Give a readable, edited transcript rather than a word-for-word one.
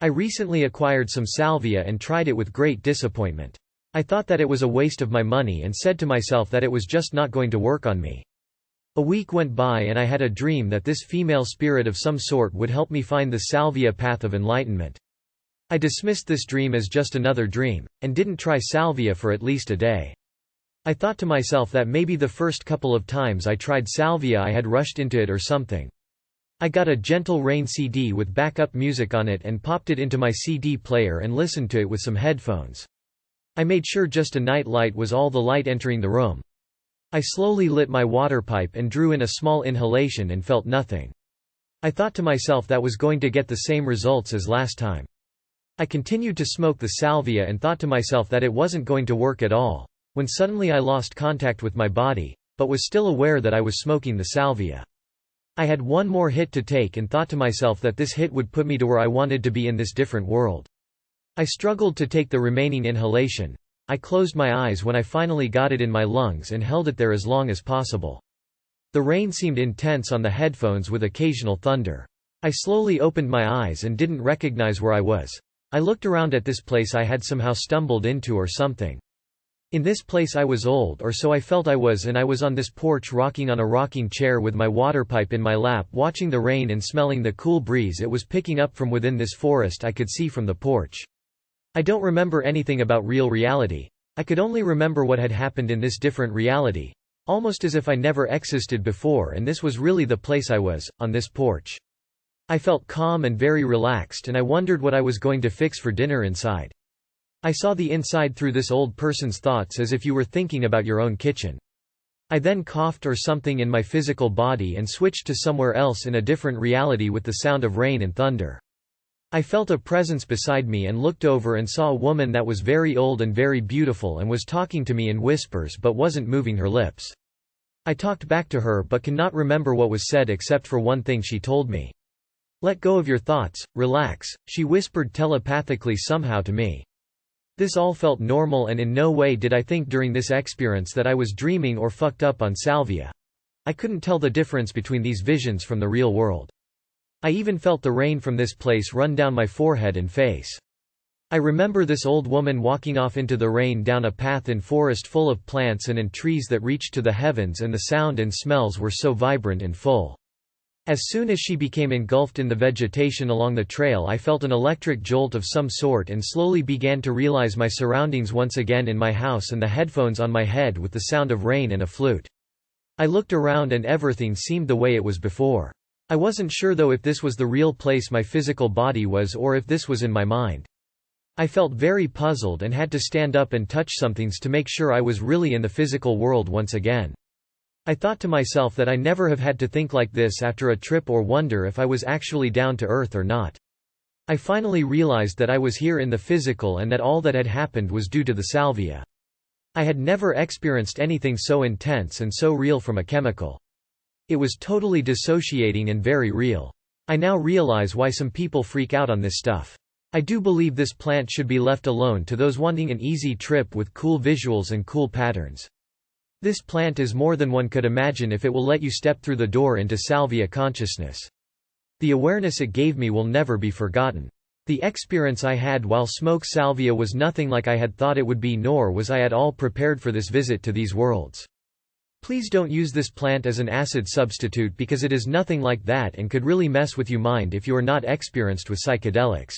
I recently acquired some salvia and tried it with great disappointment. I thought that it was a waste of my money and said to myself that it was just not going to work on me. A week went by and I had a dream that this female spirit of some sort would help me find the salvia path of enlightenment. I dismissed this dream as just another dream, and didn't try salvia for at least a day. I thought to myself that maybe the first couple of times I tried salvia I had rushed into it or something. I got a Gentle Rain CD with backup music on it and popped it into my CD player and listened to it with some headphones. I made sure just a night light was all the light entering the room. I slowly lit my water pipe and drew in a small inhalation and felt nothing. I thought to myself that was going to get the same results as last time. I continued to smoke the salvia and thought to myself that it wasn't going to work at all, when suddenly I lost contact with my body, but was still aware that I was smoking the salvia. I had one more hit to take and thought to myself that this hit would put me to where I wanted to be in this different world. I struggled to take the remaining inhalation. I closed my eyes when I finally got it in my lungs and held it there as long as possible. The rain seemed intense on the headphones with occasional thunder. I slowly opened my eyes and didn't recognize where I was. I looked around at this place I had somehow stumbled into or something. In this place I was old, or so I felt I was, and I was on this porch rocking on a rocking chair with my water pipe in my lap, watching the rain and smelling the cool breeze it was picking up from within this forest I could see from the porch. I don't remember anything about real reality. I could only remember what had happened in this different reality, almost as if I never existed before and this was really the place I was, on this porch. I felt calm and very relaxed, and I wondered what I was going to fix for dinner inside. I saw the inside through this old person's thoughts, as if you were thinking about your own kitchen. I then coughed or something in my physical body and switched to somewhere else in a different reality with the sound of rain and thunder. I felt a presence beside me and looked over and saw a woman that was very old and very beautiful and was talking to me in whispers but wasn't moving her lips. I talked back to her but cannot remember what was said except for one thing she told me. "Let go of your thoughts, relax," she whispered telepathically somehow to me. This all felt normal, and in no way did I think during this experience that I was dreaming or fucked up on salvia. I couldn't tell the difference between these visions from the real world. I even felt the rain from this place run down my forehead and face. I remember this old woman walking off into the rain down a path in forest full of plants and trees that reached to the heavens, and the sound and smells were so vibrant and full. As soon as she became engulfed in the vegetation along the trail, I felt an electric jolt of some sort and slowly began to realize my surroundings once again in my house and the headphones on my head with the sound of rain and a flute. I looked around and everything seemed the way it was before. I wasn't sure though if this was the real place my physical body was or if this was in my mind. I felt very puzzled and had to stand up and touch some things to make sure I was really in the physical world once again. I thought to myself that I never have had to think like this after a trip or wonder if I was actually down to earth or not. I finally realized that I was here in the physical and that all that had happened was due to the salvia. I had never experienced anything so intense and so real from a chemical. It was totally dissociating and very real. I now realize why some people freak out on this stuff. I do believe this plant should be left alone to those wanting an easy trip with cool visuals and cool patterns. This plant is more than one could imagine if it will let you step through the door into salvia consciousness. The awareness it gave me will never be forgotten. The experience I had while smoke salvia was nothing like I had thought it would be, nor was I at all prepared for this visit to these worlds. Please don't use this plant as an acid substitute because it is nothing like that and could really mess with your mind if you are not experienced with psychedelics.